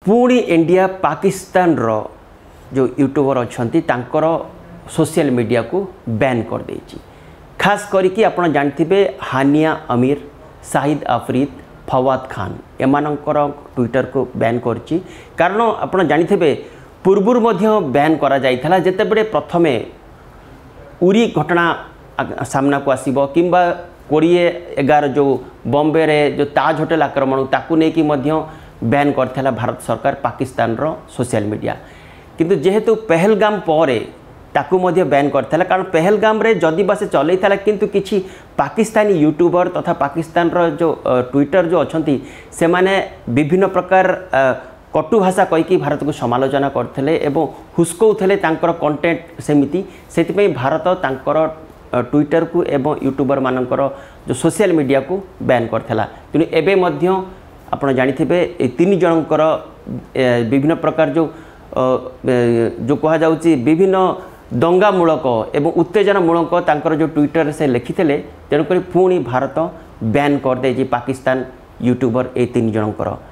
पुणी इंडिया पाकिस्तान रो जो यूट्यूबर अच्छा सोशल मीडिया को बैन कर देछि। खास करके आपण जानथिबे हानिया अमीर, शाहिद आफरीद, फवाद खान एमानकर ट्विटर को बैन करछि। कारण आपण जानथिबे पूर्वरु मध्य बैन करा जाइथला जेतेबेले प्रथमे उरी घटना सामना को आसीबो किंबा 2011 जो बॉम्बे रे जो ताज होटल आक्रमण ताकू नै कि मध्य बैन करथिला भारत सरकार पाकिस्तान रो सोशल मीडिया। किंतु जेहेतु पहलगाम परे ताकू मध्य बैन करथिला कारण पहलगाम रे जदि बा से चलैथला किंतु किछि पाकिस्तानी यूट्यूबर तथा पाकिस्तान रो जो ट्विटर जो अछंती से माने विभिन्न प्रकार कटु भाषा कहीकि भारत को समालोचना करथिले एवं हुस्कौथिले तांकर कंटेंट सेमिति सेति भारत तांकर ट्विटर को एवं यूट्यूबर मानकर जो सोशल मीडिया को बैन करथिला। तेणु एबे मध्य आपण जानिथिबे ए 3 जनकर विभिन्न प्रकार जो कहा जाउची विभिन्न दंगामूलक एवं उत्तेजनामूलक तांकर जो ट्विटर से लिखिथिले तेणुकरी पुणी भारत बैन कर दे पाकिस्तान यूट्यूबर ए 3 जनकर।